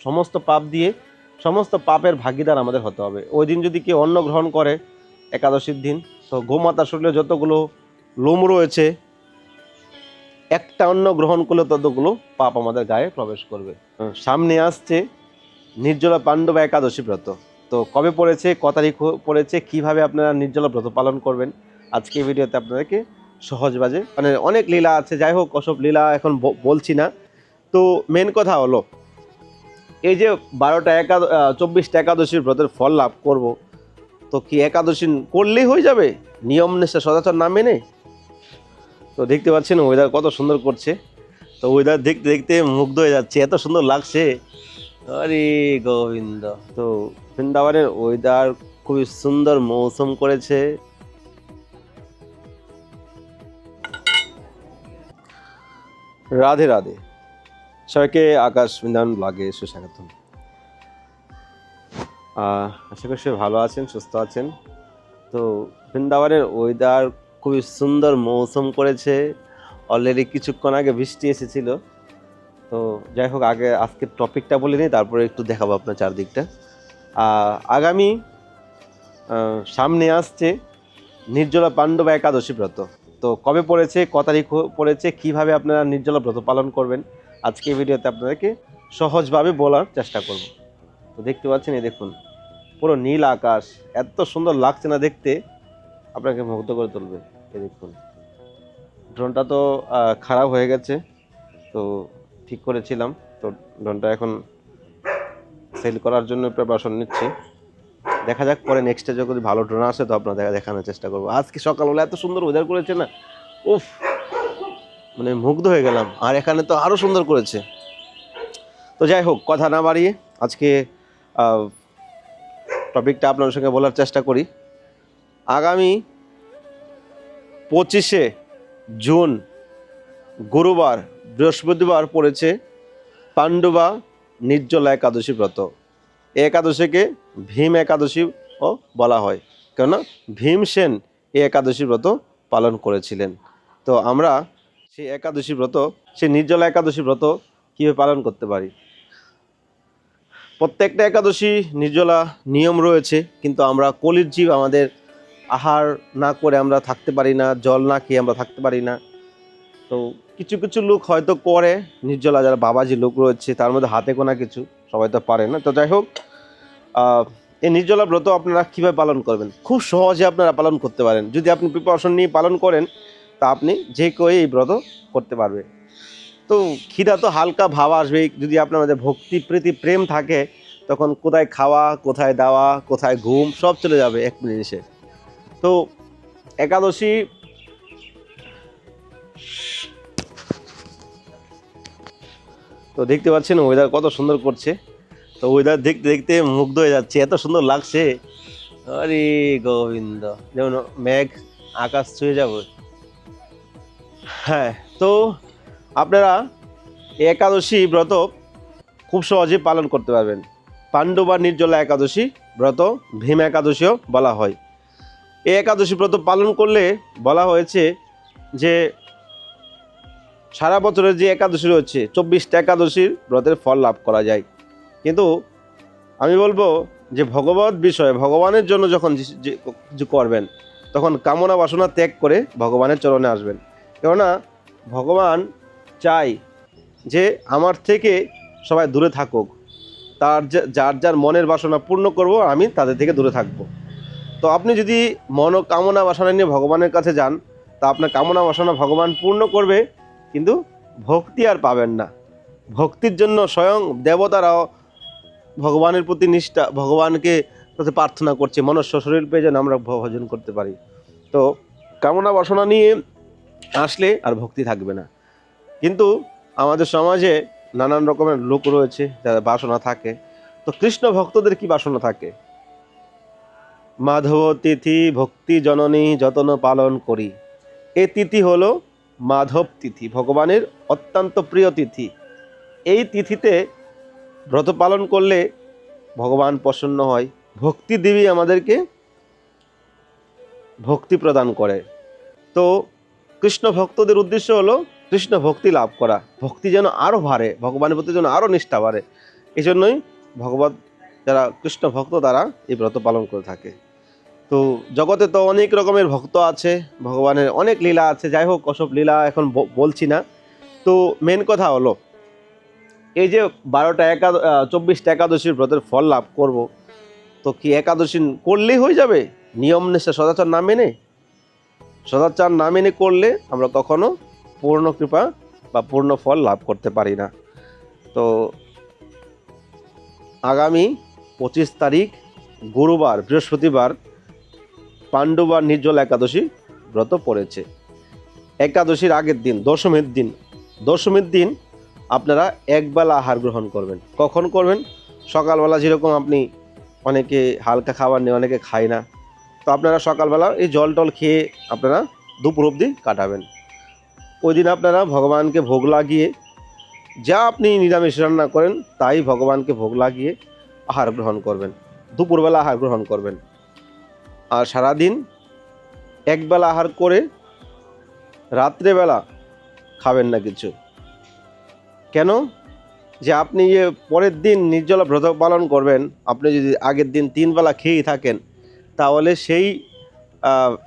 সমস্ত পাপ দিয়ে সমস্ত পাপের ভাগিদার আমাদের হতে হবে। ওই দিন যদি কেউ অন্ন গ্রহণ করে একাদশীর দিন, তো গোমাতার শরীরে যতগুলো লোম রয়েছে একটা অন্ন গ্রহণ করলে ততগুলো পাপ আমাদের গায়ে প্রবেশ করবে। সামনে আসছে নির্জলা পাণ্ডবা একাদশী ব্রত। তো কবে পড়েছে, ক তারিখ পড়েছে, কিভাবে আপনারা নির্জলা ব্রত পালন করবেন, আজকে এই ভিডিওতে আপনাদেরকে সহজভাবে, মানে অনেক লীলা আছে, যাই হোক ওসব লীলা এখন বলছি না। তো মেন কথা হলো এই যে 24টা একাদশীর ব্রতের ফল লাভ করব, তো কি একাদশী করলেই হয়ে যাবে নিয়ম নিষ্ঠা সদাচার না মেনে? তো দেখতে পাচ্ছেন ওয়েদার কত সুন্দর করছে, তো ওয়েদার দেখতে দেখতে মুগ্ধ হয়ে যাচ্ছে, এত সুন্দর লাগছে। আরে গোবিন্দ! তো বৃন্দাবনের ওয়েদার খুবই সুন্দর মৌসুম করেছে। রাধে রাধে, সবাইকে আকাশ বৃন্দাবন ব্লগে সুস্বাগতম। আশা করি সবাই ভালো আছেন, সুস্থ আছেন। তো বৃন্দাবনের ওয়েদার খুবই সুন্দর মৌসুম করেছে, অলরেডি কিছুক্ষণ আগে বৃষ্টি এসেছিল। তো যাই হোক, আগে আজকের টপিকটা বলে নিই, তারপরে একটু দেখাবো আপনার চারদিকটা। আগামী সামনে আসছে নির্জলা পাণ্ডবা একাদশী ব্রত। তো কবে পড়েছে, ক তারিখ পড়েছে, কিভাবে আপনারা নির্জলা ব্রত পালন করবেন, আজকে এই ভিডিওতে আপনাদেরকে সহজভাবে বলার চেষ্টা করব। তো দেখতে পাচ্ছেন, এই দেখুন পুরো নীল আকাশ, এত সুন্দর লাগছে না দেখতে, আপনাকে মুগ্ধ করে তুলবে। এই দেখুন, ড্রোনটা তো খারাপ হয়ে গেছে, তো ঠিক করেছিলাম, তো ড্রোনটা এখন সেল করার জন্য প্রিপারেশন নিচ্ছি। দেখা যাক পরে নেক্সটে যখন ভালো ড্রোন আসে তো আপনাদের দেখানোর চেষ্টা করবো। আজকে সকালবেলা এত সুন্দর ওয়েদার করেছে না, উফ, মানে মুগ্ধ হয়ে গেলাম। আর এখানে তো আরও সুন্দর করেছে। তো যাই হোক, কথা না বাড়িয়ে আজকে টপিকটা আপনার সঙ্গে বলার চেষ্টা করি। আগামী 25শে জুন গুরুবার বৃহস্পতিবার পড়েছে পাণ্ডবা নির্জলা একাদশী ব্রত। এই একাদশীকে ভীম একাদশীও বলা হয়, কেননা ভীমসেন এই একাদশী ব্রত পালন করেছিলেন। তো আমরা সেই একাদশী ব্রত, সেই নির্জলা একাদশী ব্রত কীভাবে পালন করতে পারি? প্রত্যেকটা একাদশী নির্জলা নিয়ম রয়েছে, কিন্তু আমরা কলির জীব, আমাদের আহার না করে আমরা থাকতে পারি না, জল না খেয়ে আমরা থাকতে পারি না। তো কিছু কিছু লোক হয়তো করে নির্জলা, যারা বাবাজি লোক রয়েছে, তার মধ্যে হাতে গোনা কিছু, সবাই তো পারে না। তো যাই হোক, এই নির্জলা ব্রত আপনারা কীভাবে পালন করবেন? খুব সহজে আপনারা পালন করতে পারেন, যদি আপনি প্রিপারেশন নিয়ে পালন করেন, তা আপনি যে কেউ এই ব্রত করতে পারবে। তো খিদা তো হালকা ভাব আসবেই, যদি আপনার মধ্যে ভক্তি প্রীতি প্রেম থাকে, তখন কোথায় খাওয়া, কোথায় দাওয়া, কোথায় ঘুম, সব চলে যাবে এক মিনিটে। তো একাদশী তো দেখতে পাচ্ছেন ওয়েদার কত সুন্দর করছে, তো ওয়েদার দেখতে দেখতে মুগ্ধ হয়ে যাচ্ছে, এত সুন্দর লাগছে। আরে গোবিন্দ! যেমন মেঘ আকাশ ছুঁয়ে যাবে। হ্যাঁ, তো আপনারা একাদশী ব্রত খুব সহজে পালন করতে পারবেন। পাণ্ডবা নির্জলা একাদশী ব্রত ভীম একাদশীও বলা হয়। এই একাদশী ব্রত পালন করলে বলা হয়েছে যে সারা বছরের যে একাদশী রয়েছে 24টা একাদশীর ব্রতের ফল লাভ করা যায়। কিন্তু আমি বলবো যে ভগবত বিষয়ে, ভগবানের জন্য যখন কিছু করবেন, তখন কামনা বাসনা ত্যাগ করে ভগবানের চরণে আসবেন। কেননা ভগবান চাই যে আমার থেকে সবাই দূরে থাকুক, তার যার যার মনের বাসনা পূর্ণ করব, আমি তাদের থেকে দূরে থাকব। তো আপনি যদি কামনা বাসনা নিয়ে ভগবানের কাছে যান, তা আপনার কামনা বাসনা ভগবান পূর্ণ করবে, কিন্তু ভক্তি আর পাবেন না। ভক্তির জন্য স্বয়ং দেবতারাও ভগবানের প্রতি নিষ্ঠা, ভগবানকে কাছে প্রার্থনা করছে, মনুষ্য শরীর পেয়ে যেন আমরা ভজন করতে পারি। তো কামনা বাসনা নিয়ে আসলে আর ভক্তি থাকবে না। কিন্তু আমাদের সমাজে নানান রকমের লোক রয়েছে যাদের বাসনা থাকে। তো কৃষ্ণ ভক্তদের কি বাসনা থাকে? মাধব তিথি ভক্তি জননী যতন পালন করি। এই তিথি হলো মাধব তিথি, ভগবানের অত্যন্ত প্রিয় তিথি। এই তিথিতে ব্রত পালন করলে ভগবান প্রসন্ন হয়। ভক্তি দেবী আমাদেরকে ভক্তি প্রদান করে। তো কৃষ্ণ ভক্তদের উদ্দেশ্য হলো কৃষ্ণ ভক্তি লাভ করা, ভক্তি যেন আরও বাড়ে, ভগবানের প্রতি যেন আরও নিষ্ঠা বাড়ে। এই জন্যই ভগবত যারা কৃষ্ণ ভক্ত তারা এই ব্রত পালন করে থাকে। তো জগতে তো অনেক রকমের ভক্ত আছে, ভগবানের অনেক লীলা আছে, যাই হোক ওসব লীলা এখন বলছি না। তো মেন কথা হলো এই যে 24টা একাদশীর ব্রতের ফল লাভ করব, তো কি একাদশী করলেই হয়ে যাবে? নিয়ম নিষ্ঠা সদাচার না মেনে, সদাচার না মেনে করলে আমরা কখনো পূর্ণ কৃপা বা পূর্ণ ফল লাভ করতে পারি না। তো আগামী 25 তারিখ গুরুবার বৃহস্পতিবার পাণ্ডুবার নির্জল একাদশী ব্রত পড়েছে। একাদশীর আগের দিন দশমীর দিন আপনারা একবেলা আহার গ্রহণ করবেন। কখন করবেন? সকালবেলা যেরকম আপনি অনেকে হালকা খাবার নেই, অনেকে খায় না, তো আপনারা সকালবেলা এই জল টল খেয়ে আপনারা দুপুর অবধি কাটাবেন। ওই দিন আপনারা ভগবানকে ভোগ লাগিয়ে, যা আপনি নিরামিষ রান্না করেন তাই ভগবানকে ভোগ লাগিয়ে আহার গ্রহণ করবেন, দুপুরবেলা আহার গ্রহণ করবেন। আর সারাদিন একবেলা আহার করে রাত্রেবেলা খাবেন না কিছু। কেন? যে আপনি যে পরের দিন নির্জলা ব্রত পালন করবেন, আপনি যদি আগের দিন 3 বেলা খেয়েই থাকেন তাহলে সেই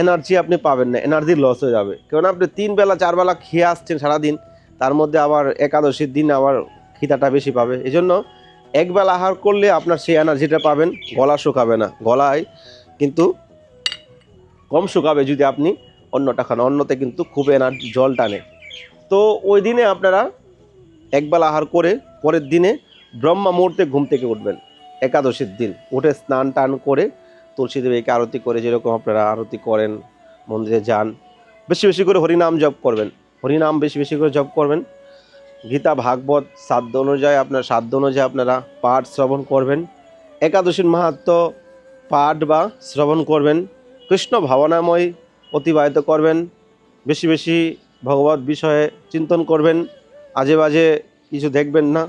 এনার্জি আপনি পাবেন না, এনার্জি লস হয়ে যাবে। কেননা আপনি 3 বেলা 4 বেলা খেয়ে আসছেন সারাদিন, তার মধ্যে আবার একাদশীর দিন আবার খিদাটা বেশি পাবে। এই জন্য একবেলা আহার করলে আপনার সেই এনার্জিটা পাবেন, গলা শুকাবে না। গলায় কিন্তু কম শুকাবে যদি আপনি অন্নটা খান, অন্নতে কিন্তু খুব এনার্জি জল টানে। তো ওই দিনে আপনারা একবেলা আহার করে পরের দিনে ব্রহ্মা মুহূর্তে ঘুম থেকে উঠবেন। একাদশীর দিন উঠে স্নান টান করে তুলসী দেবীকে আরতি করে, যেরকম আপনারা আরতি করেন, মন্দিরে যান, বেশি বেশি করে হরিনাম জপ করবেন, হরিনাম বেশি বেশি করে জপ করবেন। গীতা ভাগবত সাধ্য অনুযায়ী আপনারা পাঠ শ্রবণ করবেন। একাদশীর মাহাত্ম্য পাঠ বা শ্রবণ করবেন। কৃষ্ণ ভাবনাময় অতিবাহিত করবেন। বেশি বেশি ভগবত বিষয়ে চিন্তন করবেন। আজে বাজে কিছু দেখবেন না,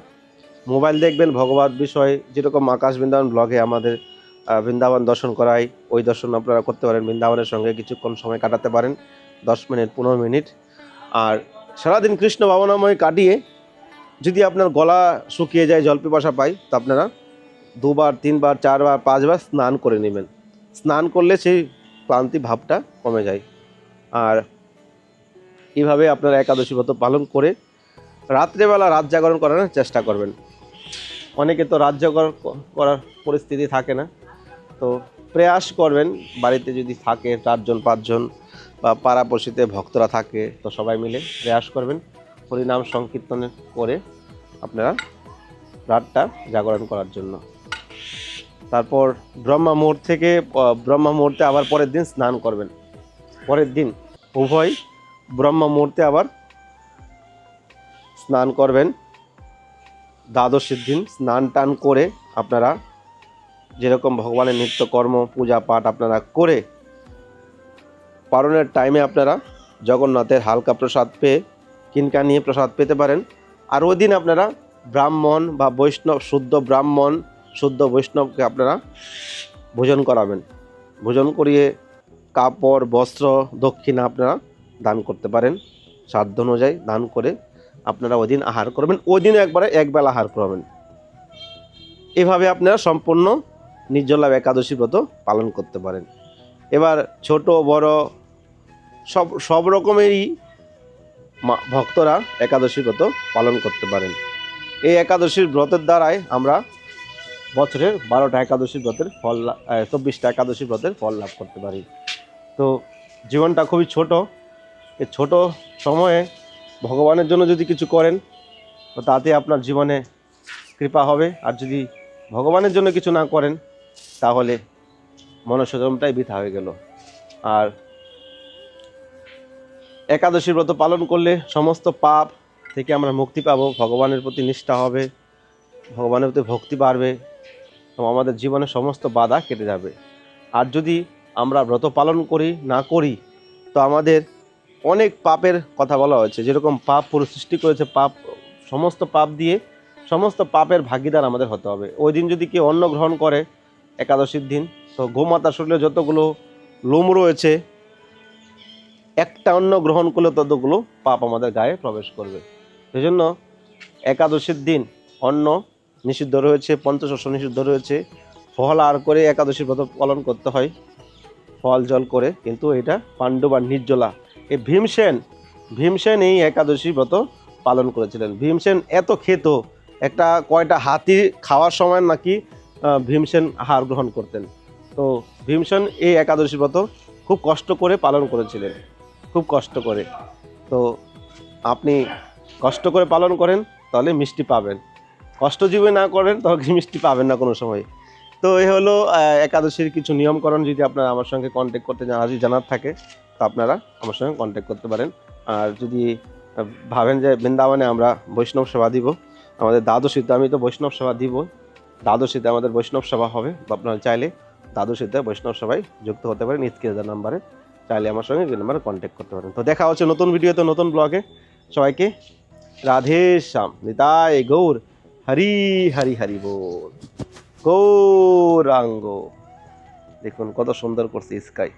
মোবাইল দেখবেন ভগবত বিষয়ে, যেরকম আকাশ বৃন্দাবন ব্লগে আমাদের বৃন্দাবন দর্শন করাই, ওই দর্শন আপনারা করতে পারেন। বৃন্দাবনের সঙ্গে কিছুক্ষণ সময় কাটাতে পারেন, 10 মিনিট 15 মিনিট। আর সারাদিন কৃষ্ণ ভাবনাময় কাটিয়ে যদি আপনার গলা শুকিয়ে যায়, জল পিপাসা পায়, তো আপনারা 2 বার 3 বার 4 বার 5 বার স্নান করে নেবেন। স্নান করলে সেই ক্লান্তি ভাবটা কমে যায়। আর এইভাবে আপনারা একাদশী ব্রত পালন করে রাত্রেবেলা রাত জাগরণ করার চেষ্টা করবেন। অনেকে তো রাত জাগরণ করার পরিস্থিতি থাকে না, তো প্রয়াস করবেন, বাড়িতে যদি থাকে 4 জন 5 জন বা পাড়াপড়শিতে ভক্তরা থাকে, তো সবাই মিলে প্রয়াস করবেন হরিনাম সংকীর্তন করে আপনারা রাতটা জাগরণ করার জন্য। তারপর ব্রহ্মা মুহূর্তে আবার পরের দিন স্নান করবেন। পরের দিন উভয় ব্রহ্মা মুহূর্তে আবার স্নান করবেন। দ্বাদশীর দিন স্নান টান করে আপনারা যেরকম ভগবানের নিত্যকর্ম পূজা পাঠ আপনারা করে পারণের টাইমে আপনারা জগন্নাথের হালকা প্রসাদ পেয়ে কিনকা নিয়ে প্রসাদ পেতে পারেন। আর ওই দিন আপনারা ব্রাহ্মণ বা বৈষ্ণব, শুদ্ধ বৈষ্ণবকে আপনারা ভোজন করাবেন। ভোজন করিয়ে কাপড় বস্ত্র দক্ষিণা আপনারা দান করতে পারেন। সাধ্য অনুযায়ী দান করে আপনারা ওই দিন আহার করবেন। ওই দিনে একবেলা আহার করবেন। এভাবে আপনারা সম্পূর্ণ নির্জলা একাদশী ব্রত পালন করতে পারেন। এবার ছোট বড় সব রকমেরই ভক্তরা একাদশী ব্রত পালন করতে পারেন। এই একাদশীর ব্রতের দ্বারাই আমরা বছরের 12টা একাদশী ব্রতের ফল, 24টা একাদশী ব্রতের ফল লাভ করতে পারি। তো জীবনটা খুবই ছোট, এই ছোট সময়ে ভগবানের জন্য যদি কিছু করেন তো তাতে আপনার জীবনে কৃপা হবে। আর যদি ভগবানের জন্য কিছু না করেন তাহলে মনুষ্যজন্মটাই বৃথা হয়ে গেল। আর একাদশী ব্রত পালন করলে সমস্ত পাপ থেকে আমরা মুক্তি পাবো, ভগবানের প্রতি নিষ্ঠা হবে, ভগবানের প্রতি ভক্তি বাড়বে এবং আমাদের জীবনে সমস্ত বাধা কেটে যাবে। আর যদি আমরা ব্রত পালন না করি তো আমাদের অনেক পাপের কথা বলা হয়েছে, যেরকম পাপ পুরো সৃষ্টি করেছে, সমস্ত পাপ দিয়ে সমস্ত পাপের ভাগীদার আমাদের হতে হবে। ওই দিন যদি কেউ অন্ন গ্রহণ করে একাদশীর দিন, তো গোমাতার শরীরে যতগুলো লোম রয়েছে, একটা অন্ন গ্রহণ করলে ততগুলো পাপ আমাদের গায়ে প্রবেশ করবে। সেই জন্য একাদশীর দিন অন্ন নিষিদ্ধ রয়েছে, পঞ্চশস্য নিষিদ্ধ রয়েছে, ফল আর করে একাদশী ব্রত পালন করতে হয়, ফল জল করে। কিন্তু এটা পাণ্ডব আর নির্জলা, এই ভীমসেন এই একাদশী ব্রত পালন করেছিলেন। ভীমসেন এত খেত, একটা কয়টা হাতি খাওয়ার সময় নাকি ভীমসেন আহার গ্রহণ করতেন। তো ভীমসেন এই একাদশী ব্রত খুব কষ্ট করে পালন করেছিলেন, খুব কষ্ট করে। তো আপনি কষ্ট করে পালন করেন তাহলে মিষ্টি পাবেন, কষ্ট জীবনে না করেন তাহলে মিষ্টি পাবেন না কোনো সময়। তো এই হলো একাদশীর কিছু নিয়মকরণ। যদি আপনারা আমার সঙ্গে কন্ট্যাক্ট করতে জানার থাকে তো আপনারা আমার সঙ্গে কন্ট্যাক্ট করতে পারেন। আর যদি ভাবেন যে বৃন্দাবনে আমরা বৈষ্ণব সেবা দিব, আমাদের দ্বাদশীতে, আমি তো বৈষ্ণব সেবা দিব, দ্বাদশীতে আমাদের বৈষ্ণব সেবা হবে, আপনারা চাইলে দ্বাদশীতে বৈষ্ণব সেবায় যুক্ত হতে পারেন স্ক্রিনে নাম্বারে, চাইলে আমার সঙ্গে এই নাম্বারে কন্ট্যাক্ট করতে পারেন। তো দেখা হচ্ছে নতুন ভিডিওতে, নতুন ব্লগে। সবাইকে রাধে শ্যাম, নিতাই গৌর, হরি হরি হরি বল, গৌরাঙ্গ। দেখুন কত সুন্দর করছে স্কাই।